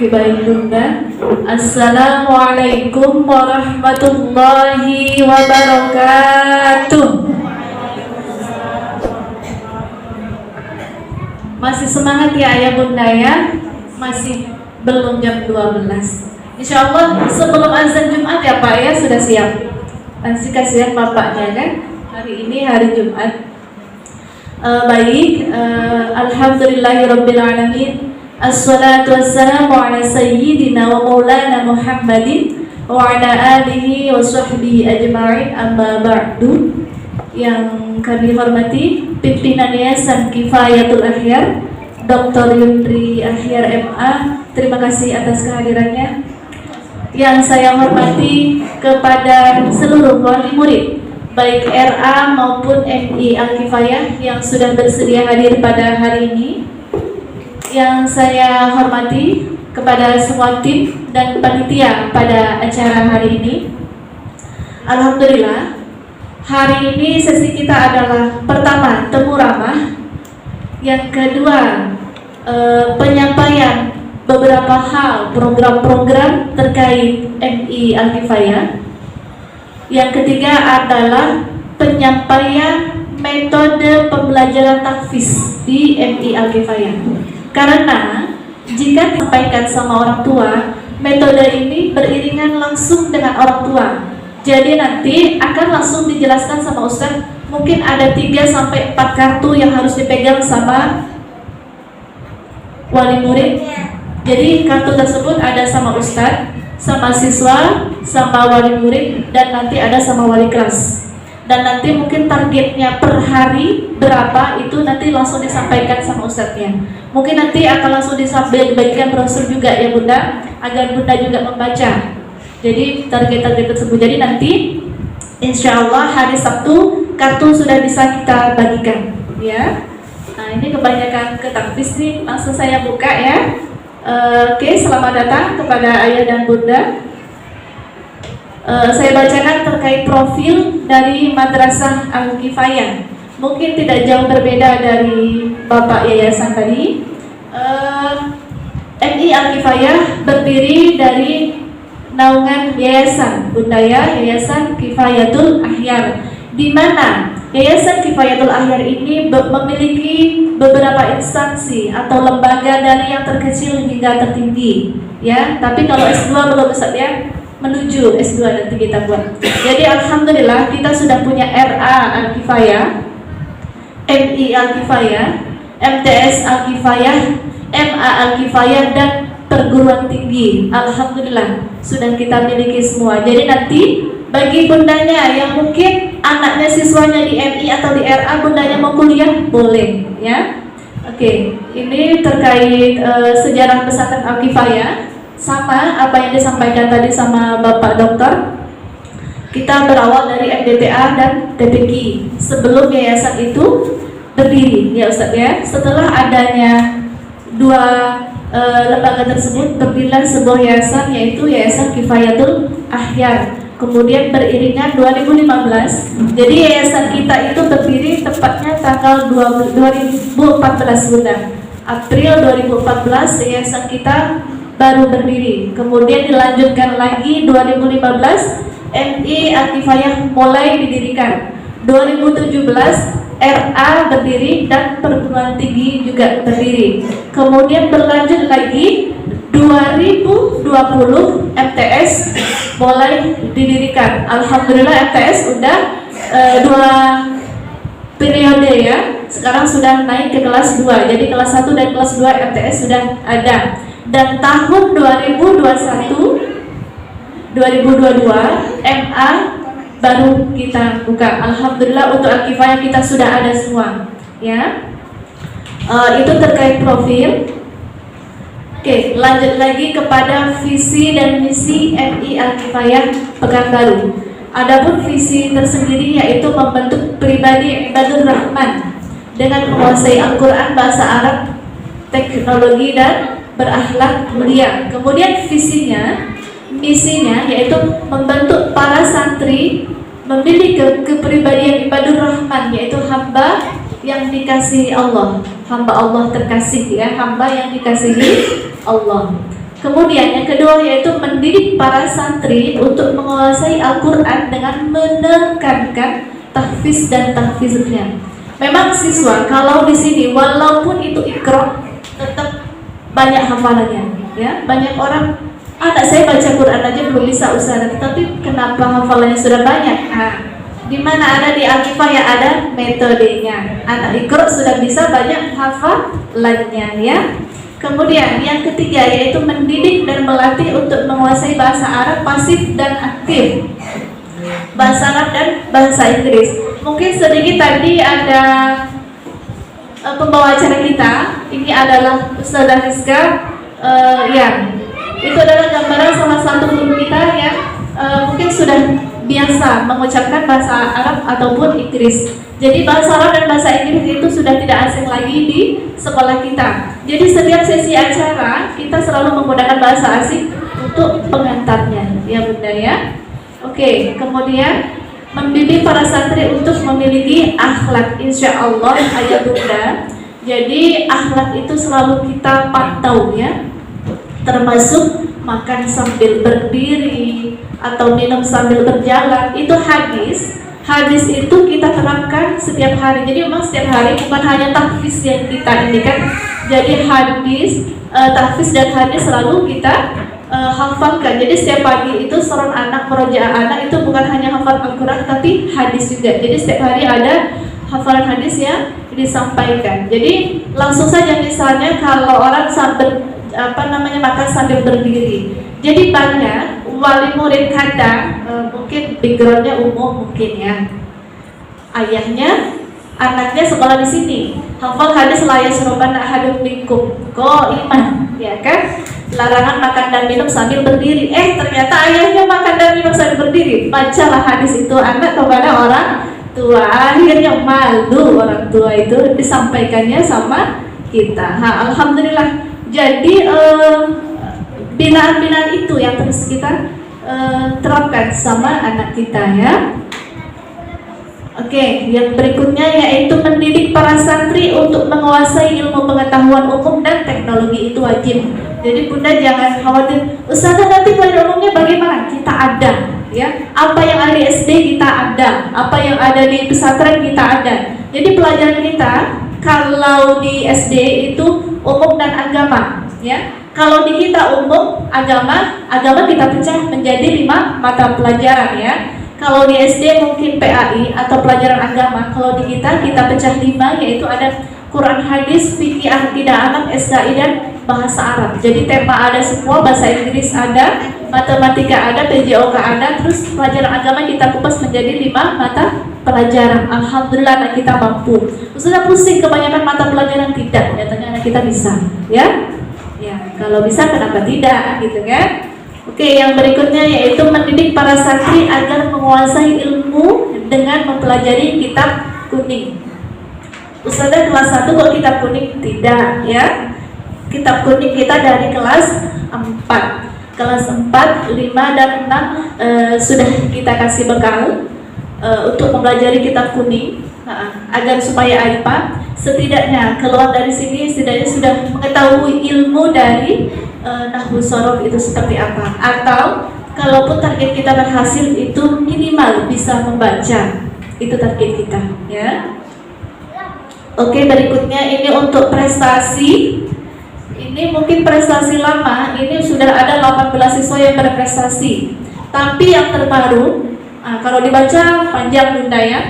Oke, baik Bunda. Assalamualaikum warahmatullahi wabarakatuh. Masih semangat ya Ayah Bunda ya? Masih belum jam 12. Insya Allah sebelum azan Jumat ya Pak ya, sudah siap. Nanti kasihan bapaknya kan, hari ini hari Jumat. Alhamdulillahirrabbilalamin. Assalatu wassalamu ala sayyidina wa maulana Muhammadin wa ala alihi wa sahbihi ajma'in, amma ba'du. Yang kami hormati pimpinan Yayasan Kifayatul Akhyar Dr. Yundri Akhyar MA, terima kasih atas kehadirannya. Yang saya hormati kepada seluruh wali murid baik RA maupun MI Al-Kifayah yang sudah bersedia hadir pada hari ini. Yang saya hormati kepada semua tim dan panitia pada acara hari ini. Alhamdulillah, hari ini sesi kita adalah pertama temu ramah, yang kedua penyampaian beberapa hal program-program terkait MI Al-Kifayah. Yang ketiga adalah penyampaian metode pembelajaran tahfiz di MI Al-Kifayah. Karena jika disampaikan sama orang tua, metode ini beriringan langsung dengan orang tua. Jadi nanti akan langsung dijelaskan sama Ustadz. Mungkin ada 3-4 kartu yang harus dipegang sama wali murid. Jadi kartu tersebut ada sama Ustadz, sama siswa, sama wali murid, dan nanti ada sama wali kelas. Dan nanti mungkin targetnya per hari berapa itu nanti langsung disampaikan sama ustadznya. Mungkin nanti akan langsung dibagikan brosur juga ya Bunda, agar Bunda juga membaca. Jadi target-target tersebut. Jadi nanti insya Allah hari Sabtu kartu sudah bisa kita bagikan ya. Nah ini kebanyakan ke tahfiz nih, langsung saya buka ya. Oke, selamat datang kepada Ayah dan Bunda. Saya bacakan terkait profil dari Madrasah Al-Kifayah. Mungkin tidak jauh berbeda dari Bapak Yayasan tadi. MI Al-Kifayah berdiri dari naungan yayasan Bunda ya, Yayasan Kifayatul Akhyar, di mana Yayasan Kifayatul Akhyar ini memiliki beberapa instansi atau lembaga dari yang terkecil hingga tertinggi ya. Tapi kalau S2 belum Ustaz ya, menuju S2 nanti kita buat. Jadi alhamdulillah kita sudah punya RA Al-Kifayah, MI Al-Kifayah, MTS Al-Kifayah, MA Al-Kifayah, dan perguruan tinggi. Alhamdulillah sudah kita miliki semua. Jadi nanti bagi bundanya yang mungkin anaknya siswanya di MI atau di RA, bundanya mau kuliah boleh ya. Oke, ini terkait sejarah pesantren Al-Kifayah. Sama apa yang disampaikan tadi sama Bapak Dokter, kita berawal dari MDTA dan TPQ sebelum yayasan itu berdiri ya Ustaz ya. Setelah adanya dua lembaga tersebut, berdirilah sebuah yayasan, yaitu Yayasan Kifayatul Akhyar. Kemudian beriringan 2015. Jadi yayasan kita itu berdiri tepatnya tanggal 2014 Bunda. April 2014 yayasan kita baru berdiri. Kemudian dilanjutkan lagi 2015 MI Al-Kifayah mulai didirikan. 2017 RA berdiri dan perguruan tinggi juga berdiri. Kemudian berlanjut lagi 2020 MTS mulai didirikan. Alhamdulillah MTS udah 2 periode ya. Sekarang sudah naik ke kelas 2. Jadi kelas 1 dan kelas 2 MTS sudah ada. Dan tahun 2021 2022 MA baru kita buka. Alhamdulillah untuk Al-Kifayah kita sudah ada semua ya. Itu terkait profil. Oke, lanjut lagi kepada visi dan misi MI Al-Kifayah Pekanbaru. Adapun visi tersendiri yaitu membentuk pribadi ibadur rahman dengan menguasai Al-Quran, bahasa Arab, teknologi, dan berakhlak mulia. Kemudian misinya yaitu membentuk para santri memiliki kepribadian ibadur rahman, yaitu hamba yang dikasihi Allah, hamba Allah terkasih ya, hamba yang dikasihi Allah. Kemudian yang kedua yaitu mendidik para santri untuk menguasai Al-Quran dengan menekankan tahfiz dan tahfiznya. Memang siswa kalau di sini walaupun itu ikra tetap banyak hafalannya, ya. Banyak orang, anak saya baca Quran aja belum bisa Ustaz, tapi kenapa hafalannya sudah banyak? Di mana ada di Al-Kifayah ada metodenya. Anak ikra sudah bisa banyak hafalannya, ya. Kemudian yang ketiga yaitu mendidik dan melatih untuk menguasai bahasa Arab pasif dan aktif, bahasa Arab dan bahasa Inggris. Mungkin sedikit tadi ada pembawa acara kita, ini adalah Ustazah Rizka, ya, itu adalah gambaran salah satu guru kita yang mungkin sudah biasa mengucapkan bahasa Arab ataupun Inggris. Jadi bahasa Arab dan bahasa Inggris itu sudah tidak asing lagi di sekolah kita. Jadi setiap sesi acara kita selalu menggunakan bahasa asing untuk pengantarnya, ya Bunda ya. Oke, kemudian membimbing para santri untuk memiliki akhlak, insya Allah ayah Bunda. Jadi akhlak itu selalu kita pantau ya, termasuk makan sambil berdiri atau minum sambil berjalan. Itu hadis itu kita terapkan setiap hari. Jadi memang setiap hari, bukan hanya tahfiz yang kita indikan. Jadi hadis, tahfiz dan hadis selalu kita hafalkan. Jadi setiap pagi itu seorang anak, merojaah anak itu bukan hanya hafal Al-Quran tapi hadis juga. Jadi setiap hari ada hafalan hadis yang disampaikan. Jadi langsung saja misalnya kalau orang sambil makan sambil berdiri. Jadi banyak wali murid kadang mungkin backgroundnya umum mungkin ya. Ayahnya, anaknya sekolah di sini, hafal hadis la yasrubanna ahadun minkum qa'iman, ya kan? Larangan makan dan minum sambil berdiri. Ternyata ayahnya makan dan minum sambil berdiri. Bacalah hadis itu anak kepada orang tua. Akhirnya malu orang tua itu disampaikannya sama kita. Alhamdulillah. Jadi binaan-binaan itu yang terus kita terapkan sama anak kita ya. Oke, yang berikutnya yaitu mendidik para santri untuk menguasai ilmu pengetahuan umum dan teknologi, itu wajib. Jadi Bunda jangan khawatir, Ustazah nanti pelajaran umumnya bagaimana? Kita ada ya. Apa yang ada di SD kita ada, apa yang ada di pesantren kita ada. Jadi pelajaran kita kalau di SD itu umum dan agama ya. Kalau di kita umum, agama kita pecah menjadi 5 mata pelajaran ya. Kalau di SD mungkin PAI atau pelajaran agama. Kalau di kita pecah 5, yaitu ada Quran, hadis, fikih, akidah anak, SKI dan bahasa Arab. Jadi tema ada semua, bahasa Inggris ada, matematika ada, PJOK ada, terus pelajaran agama kita kupas menjadi 5 mata pelajaran. Alhamdulillah anak kita mampu. Sudah pusing kebanyakan mata pelajaran, tidak, nyatanya anak kita bisa ya. Ya, kalau bisa kenapa tidak gitu kan? Oke, yang berikutnya yaitu mendidik para santri agar menguasai ilmu dengan mempelajari kitab kuning. Ustazah kelas 1 kok kitab kuning? Tidak ya. Kitab kuning kita dari kelas 4. Kelas 4, 5 dan 6 sudah kita kasih bekal untuk mempelajari kitab kuning agar supaya IPA setidaknya keluar dari sini setidaknya sudah mengetahui ilmu dari nahwu shorof itu seperti apa, atau kalaupun target kita berhasil itu minimal bisa membaca, itu target kita ya. Oke, berikutnya ini untuk prestasi. Ini mungkin prestasi lama, ini sudah ada 18 siswa yang berprestasi, tapi yang terbaru kalau dibaca panjang Bunda ya.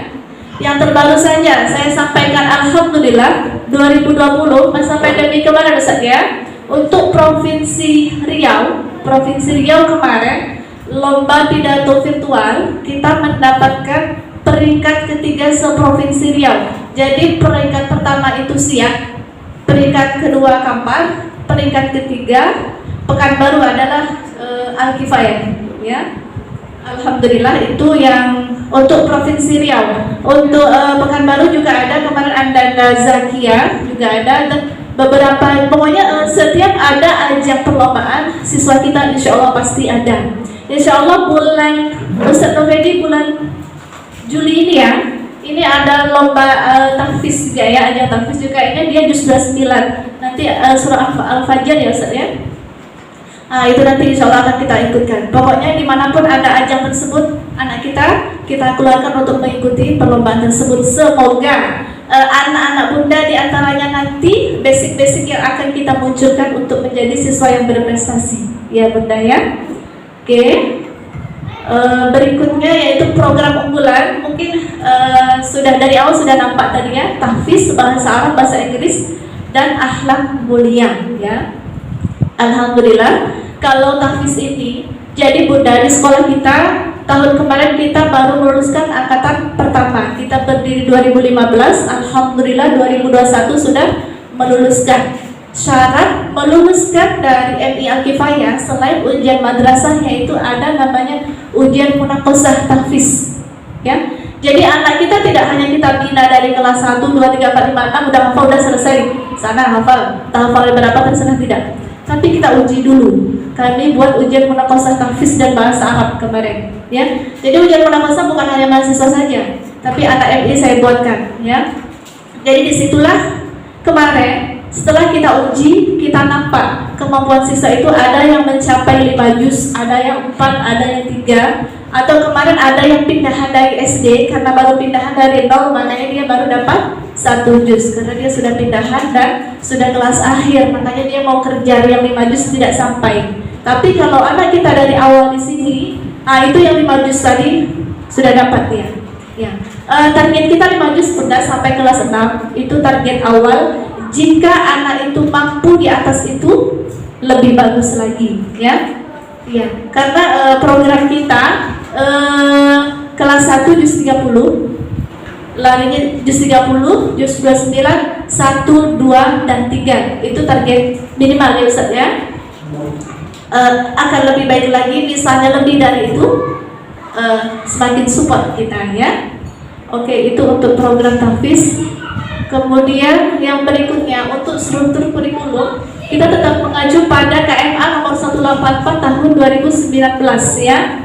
Yang terbaru saja saya sampaikan, alhamdulillah 2020 masa pandemi kemarin Ustaz ya, untuk Provinsi Riau kemarin lomba pidato virtual kita mendapatkan peringkat ketiga se-Provinsi Riau. Jadi peringkat pertama itu Siak, peringkat kedua Kampar, peringkat ketiga Pekanbaru adalah Al-Kifayah ya. Alhamdulillah itu yang untuk Provinsi Riau. Untuk Pekanbaru juga ada, kemarin Anda Zakia juga ada, dan beberapa, pokoknya setiap ada ajang perlombaan siswa kita insya Allah pasti ada. Insya Allah bulan Ustaz Novedi bulan Juli ini ya, ini ada lomba tahfiz juga ya, ajang tahfiz juga. Ini dia juz 29 nanti surah Al-Fajr ya Ustaz ya. Itu nanti insya Allah akan kita ikutkan. Pokoknya dimanapun ada ajang tersebut, anak kita keluarkan untuk mengikuti perlombaan tersebut. Semoga anak-anak bunda diantaranya nanti basic-basic yang akan kita munculkan untuk menjadi siswa yang berprestasi, ya bunda ya. Oke. Berikutnya yaitu program unggulan. Mungkin sudah dari awal sudah nampak tadi ya, tahfiz, bahasa Arab, bahasa Inggris, dan akhlak mulia ya. Alhamdulillah kalau tahfiz ini, jadi bunda di sekolah kita tahun kemarin kita baru meluluskan angkatan pertama. Kita berdiri 2015, alhamdulillah 2021 sudah meluluskan. Syarat meluluskan dari MI Al-Kifayah selain ujian madrasah, yaitu ada namanya ujian munaqashah tahfiz ya. Jadi anak kita tidak hanya kita bina dari kelas 1, 2, 3, 4, 5, 6 udah hafal, udah selesai sana hafal, hafal berapa terserah, tidak. Tapi kita uji dulu. Kami buat ujian munaqashah tahfiz dan bahasa Arab kemarin ya. Jadi ujian munaqashah bukan hanya mahasiswa saja, tapi anak MI saya buatkan ya. Jadi disitulah kemarin setelah kita uji, kita nampak kemampuan siswa itu ada yang mencapai 5 juz, ada yang 4, ada yang 3, atau kemarin ada yang pindahan dari SD karena baru pindahan dari 0, makanya dia baru dapat 1 juz karena dia sudah pindahan dan sudah kelas akhir, makanya dia mau kerja yang 5 juz tidak sampai. Tapi kalau anak kita dari awal di sini, itu yang 5 juz tadi sudah dapat dia. Ya. Target kita 5 juz sudah sampai kelas 6, itu target awal. Jika anak itu mampu di atas itu lebih bagus lagi ya. Ya, karena program kita kelas 1 juz 30, larinya juz 30, juz 29, 1, 2, dan 3. Itu target minimal ya Ustaz ya. Akan lebih baik lagi misalnya lebih dari itu, semakin support kita ya. Oke, itu untuk program tahfiz. Kemudian yang berikutnya untuk struktur kurikulum, kita tetap mengacu pada KMA nomor 184 tahun 2019 ya.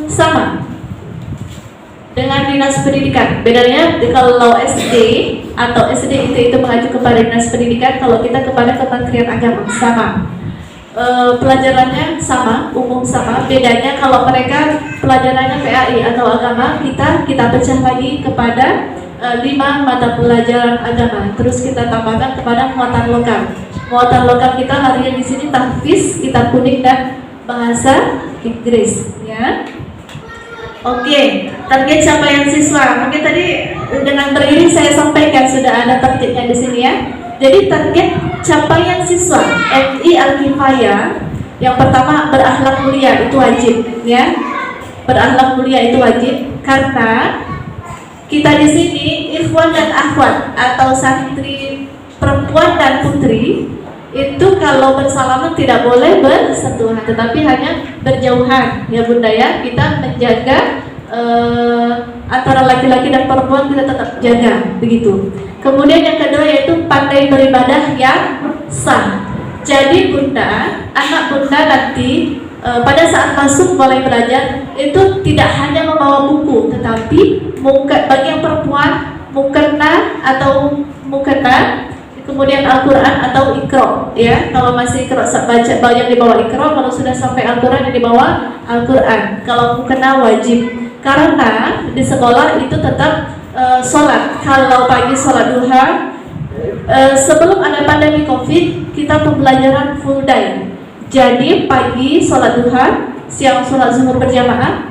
Sama dengan dinas pendidikan. Bedanya kalau SD atau SD itu mengacu kepada dinas pendidikan, kalau kita kepada Kementerian Agama sama. Pelajarannya sama, umum sama. Bedanya kalau mereka pelajarannya PAI atau agama, kita pecah lagi kepada 5 mata pelajaran agama. Terus kita tambahkan kepada muatan lokal. Muatan lokal kita larinya di sini tahfiz, kitab kuning, dan bahasa Inggris ya. Oke, target capaian siswa. Mungkin tadi dengan beriring saya sampaikan sudah ada targetnya di sini ya. Jadi target capaian siswa MI Al-Kifayah yang pertama berakhlak mulia itu wajib ya. Berakhlak mulia itu wajib karena kita di sini ikhwan dan akhwat atau santri perempuan dan putri itu kalau bersalaman tidak boleh bersentuhan, tetapi hanya berjauhan ya bunda ya. Kita menjaga antara laki-laki dan perempuan, kita tetap jaga begitu. Kemudian yang kedua yaitu pandai beribadah yang sah. Jadi bunda, anak bunda nanti pada saat masuk mulai belajar itu tidak hanya membawa buku, tetapi bagi yang perempuan mukena atau mukena, kemudian Al-Quran atau Iqra ya. Kalau masih Iqra baca yang dibawa Iqra, kalau sudah sampai Al-Quran yang dibawa Al-Quran. Kalau mukena wajib karena di sekolah itu tetap sholat. Kalau pagi sholat duha, sebelum ada pandemi COVID kita pembelajaran full day. Jadi pagi sholat duha, siang sholat zuhur berjamaah,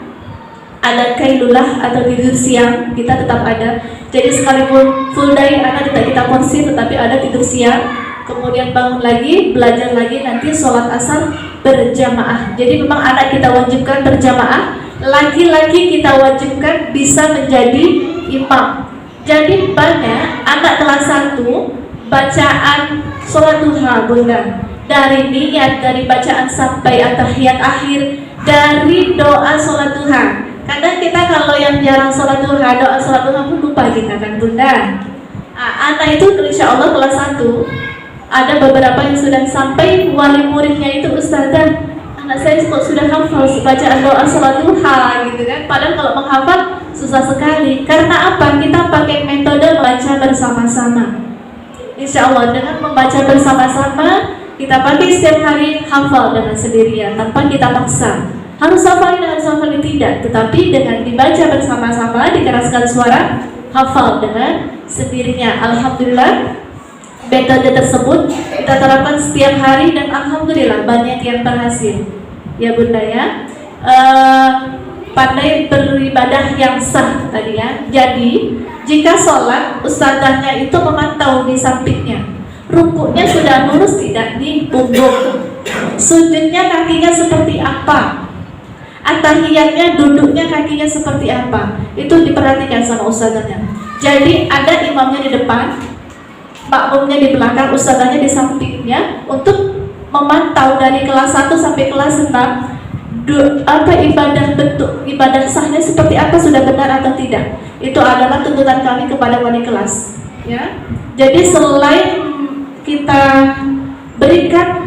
ada kailulah atau tidur siang kita tetap ada. Jadi sekalipun full day anak tidak kita porsi, tetapi ada tidur siang, kemudian bangun lagi, belajar lagi, nanti sholat asar berjamaah. Jadi memang anak kita wajibkan berjamaah, laki-laki kita wajibkan bisa menjadi imam. Jadi banyak anak kelas 1 bacaan sholat duha bunda, dari niat, dari bacaan sampai at-tahiyat akhir, dari doa sholat duha. Kadang kita kalau yang jarang sholat duha, doa sholat duha pun lupa kita kan bunda. Anak itu insya Allah kelas 1 ada beberapa yang sudah sampai wali muridnya itu ustazah, anak saya kok sudah hafal bacaan doa sholat duha gitu kan. Padahal kalau menghafal susah sekali. Karena apa? Kita pakai metode baca bersama-sama. Insya Allah dengan membaca bersama-sama kita pakai setiap hari, hafal dengan sendirian tanpa kita paksa. Harus hafalin tidak, tetapi dengan dibaca bersama-sama, dikeraskan suara, hafal dengan sendirinya. Alhamdulillah, metode tersebut kita terapkan setiap hari dan alhamdulillah banyak yang berhasil. Ya Bunda ya, pandai beribadah yang sah tadi ya. Jadi jika sholat, ustazahnya itu memantau di sampingnya, rukuknya sudah lurus tidak di punggung, sujudnya kakinya seperti apa, atahiyatnya duduknya kakinya seperti apa, itu diperhatikan sama ustazahnya. Jadi ada imamnya di depan, makmumnya di belakang, ustazahnya di sampingnya untuk memantau dari kelas 1 sampai kelas 6 bentuk ibadah sahnya seperti apa, sudah benar atau tidak. Itu adalah tuntutan kami kepada wali kelas ya. Jadi selain kita berikan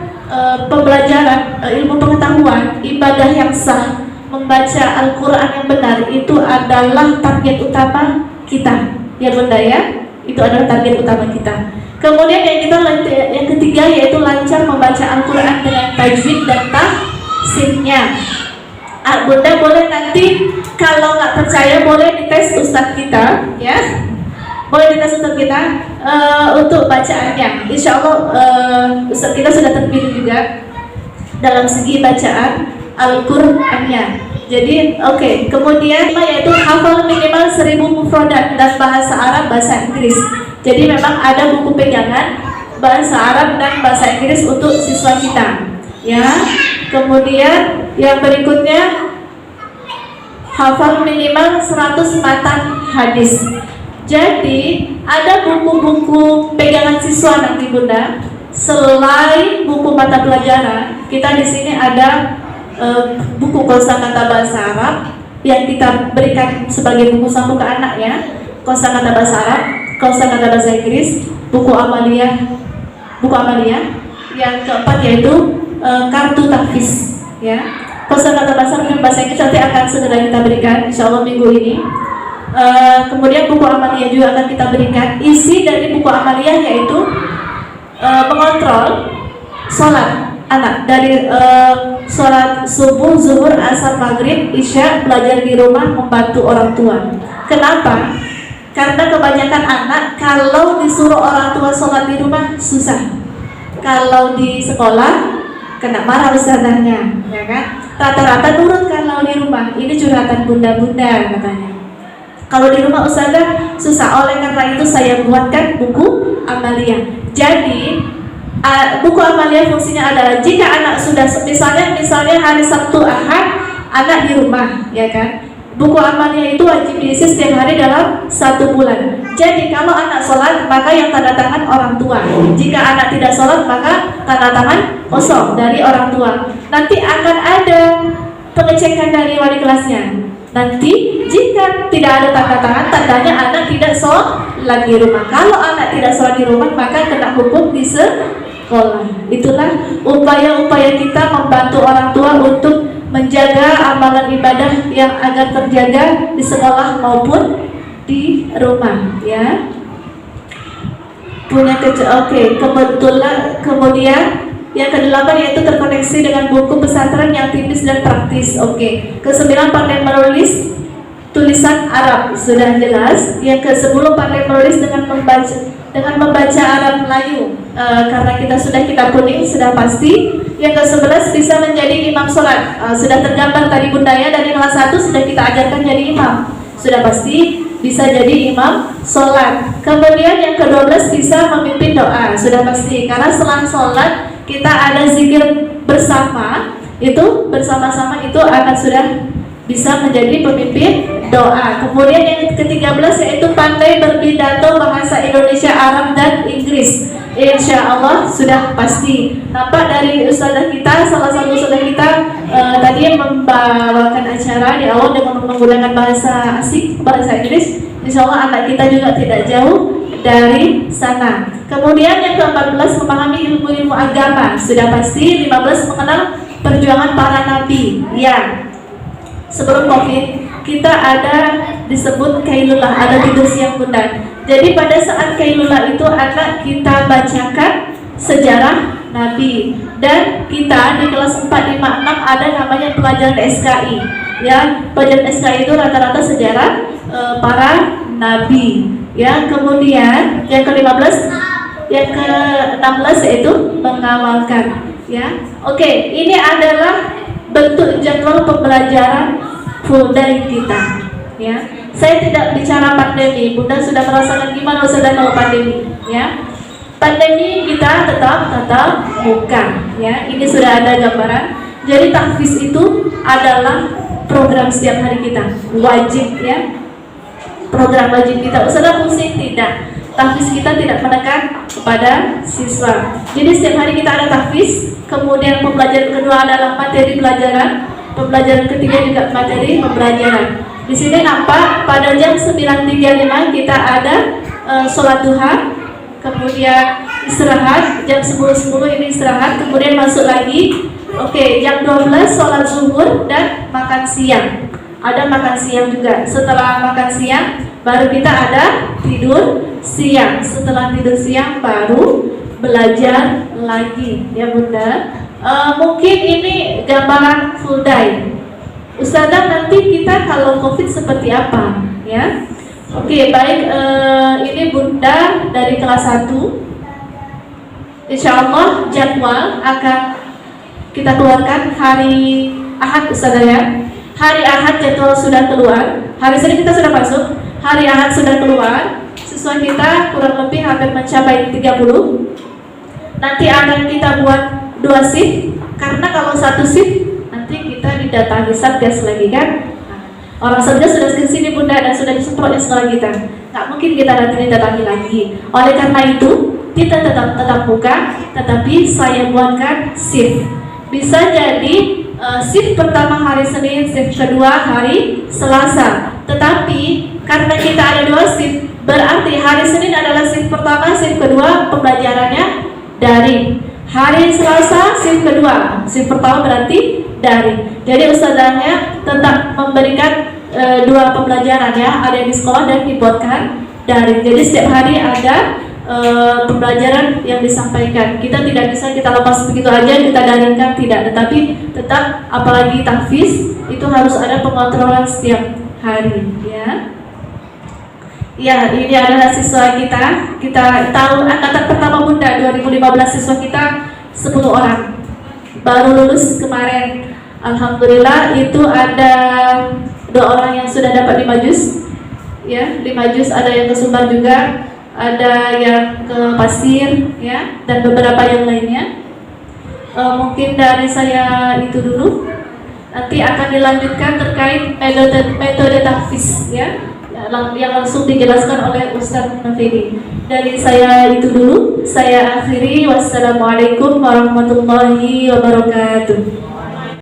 pembelajaran ilmu pengetahuan, ibadah yang sah, membaca Al-Quran yang benar, itu adalah target utama kita ya Bunda ya. Itu adalah target utama kita. Kemudian yang ketiga yaitu lancar membaca Al-Quran dengan tajwid dan tahsinnya. Bunda boleh nanti kalau nggak percaya boleh dites ustadz kita ya, boleh dites ustadz kita untuk bacaannya. Insya Allah ustadz kita sudah terpilih juga dalam segi bacaan Al-Qur'annya. Jadi oke. Kemudian yaitu hafal minimal 1000 mufradat dan bahasa Arab, bahasa Inggris. Jadi memang ada buku pegangan bahasa Arab dan bahasa Inggris untuk siswa kita ya. Kemudian yang berikutnya hafal minimal 100 matan hadis. Jadi ada buku-buku pegangan siswa nanti Bunda. Selain buku mata pelajaran, kita di sini ada buku kosakata bahasa Arab yang kita berikan sebagai buku saku ke anak ya. Kosakata bahasa Arab, kosakata bahasa Inggris, buku amalia. Yang keempat yaitu kartu tahfiz ya. Kosakata bahasa Arab dan bahasa Inggris nanti akan segera kita berikan insya Allah minggu ini. Kemudian buku amalia juga akan kita berikan. Isi dari buku amalia yaitu mengontrol sholat anak dari sholat subuh, zuhur, asar, maghrib, isya, belajar di rumah, membantu orang tua. Kenapa? Karena kebanyakan anak kalau disuruh orang tua sholat di rumah susah, kalau di sekolah kena marah ustazahnya ya kan. Rata-rata nurut kalau di rumah. Ini curhatan bunda-bunda katanya. Kalau di rumah ustazah susah, oleh karena itu saya buatkan buku amalia. Jadi buku amalia fungsinya adalah jika anak sudah misalnya hari Sabtu Ahad anak di rumah ya kan, buku amalia itu wajib diisi setiap hari dalam 1 bulan. Jadi kalau anak sholat maka yang tanda tangan orang tua, jika anak tidak sholat maka tanda tangan kosong dari orang tua. Nanti akan ada pengecekan dari wali kelasnya. Nanti jika tidak ada tanda tangan, tandanya anak tidak sholat di rumah. Kalau anak tidak sholat di rumah maka kena hukum di sekolah. Itulah upaya-upaya kita membantu orang tua untuk menjaga amalan ibadah yang agar terjaga di sekolah maupun di rumah ya. Kebetulan kemudian yang ke-8 yaitu terkoneksi dengan buku pesantren yang tipis dan praktis. Ke-9 pandai menulis tulisan Arab, sudah jelas. Yang ke-10 pandai menulis dengan membaca Arab Melayu, karena kita sudah kitab kuning, sudah pasti. Yang ke-11 bisa menjadi imam sholat, sudah tergambar tadi Bunda ya, dari kelas 1 sudah kita ajarkan jadi imam, sudah pasti bisa jadi imam sholat. Kemudian yang ke-12 bisa memimpin doa, sudah pasti, karena setelah sholat kita ada zikir bersama, itu bersama-sama itu akan sudah bisa menjadi pemimpin doa. Kemudian yang ke-13 yaitu pandai berpidato bahasa Indonesia, Arab, dan Inggris. Insya Allah sudah pasti. Nampak dari ustazah kita, salah satu ustazah kita tadi membawakan acara di awal dengan menggunakan bahasa asing, bahasa Inggris. Insya Allah anak kita juga tidak jauh dari sana. Kemudian yang ke-14 memahami ilmu-ilmu agama, sudah pasti. 15 mengenal perjuangan para nabi. Ya, sebelum COVID kita ada disebut kailullah, ada tidur siang Bunda. Jadi pada saat kailullah itu anak kita bacakan sejarah nabi. Dan kita di kelas 4, 5, 6 ada namanya pelajaran SKI. Ya, pelajaran SKI itu rata-rata sejarah para nabi. Ya, kemudian yang ke-15, yang ke-16 yaitu mengamalkan. Ya, oke, ini adalah bentuk jadwal pembelajaran full day kita. Ya, saya tidak bicara pandemi. Bunda sudah merasakan gimana sudah kalau pandemi. Ya, pandemi kita tetap muka. Ya, ini sudah ada gambaran. Jadi tahfiz itu adalah program setiap hari kita, wajib ya. Program wajib kita. Ustazah pusing tidak. Tahfiz kita tidak menekan kepada siswa. Jadi setiap hari kita ada tahfiz. Kemudian pembelajaran kedua adalah materi pelajaran. Pembelajaran ketiga juga materi pembelajaran. Di sini nampak pada jam 9.35 kita ada sholat duha. Kemudian istirahat jam 10.10 ini istirahat. Kemudian masuk lagi. Oke, jam 12 sholat zuhur dan makan siang. Ada makan siang juga. Setelah makan siang baru kita ada tidur siang. Setelah tidur siang baru belajar lagi ya Bunda. Mungkin ini gambaran full day. Ustazah nanti kita kalau COVID seperti apa ya? Oke, baik, ini Bunda dari kelas 1. Insya Allah jadwal akan kita keluarkan hari Ahad Ustazah ya. Hari Ahad jadwal sudah keluar. Hari Senin kita sudah masuk. Hari Ahad sudah keluar. Siswa kita kurang lebih hampir mencapai 30. Nanti akan kita buat 2 shift. Karena kalau 1 shift nanti kita didatangi Satgas lagi kan. Orang Satgas sudah ke sini Bunda dan sudah disemprot di sekolah kita. Nggak mungkin kita nanti didatangi lagi. Oleh karena itu kita tetap buka, tetapi saya buatkan shift. Bisa jadi shift pertama hari Senin, shift kedua hari Selasa. Tetapi karena kita ada 2 shift, berarti hari Senin adalah shift pertama, shift kedua pembelajarannya daring. Hari Selasa shift kedua, shift pertama berarti daring. Jadi ustazahnya tetap memberikan 2 pembelajaran ya, ada yang di sekolah dan dibuatkan daring. Jadi setiap hari ada pembelajaran yang disampaikan. Kita tidak bisa kita lepas begitu aja, kita daringkan, tidak. Tetapi tetap apalagi tahfiz itu harus ada pengontrolan setiap hari ya. Ya, ini adalah siswa kita. Kita tahu angkatan pertama Bunda 2015 siswa kita 10 orang. Baru lulus kemarin. Alhamdulillah itu ada 2 orang yang sudah dapat 5 juz. Ya, 5 juz, ada yang ke Sumbar juga, ada yang ke Pasir ya, dan beberapa yang lainnya. Mungkin dari saya itu dulu. Nanti akan dilanjutkan terkait metode tahfiz ya, yang langsung dijelaskan oleh Ustaz Nafidi. Dari saya itu dulu, saya akhiri. Wassalamualaikum warahmatullahi wabarakatuh.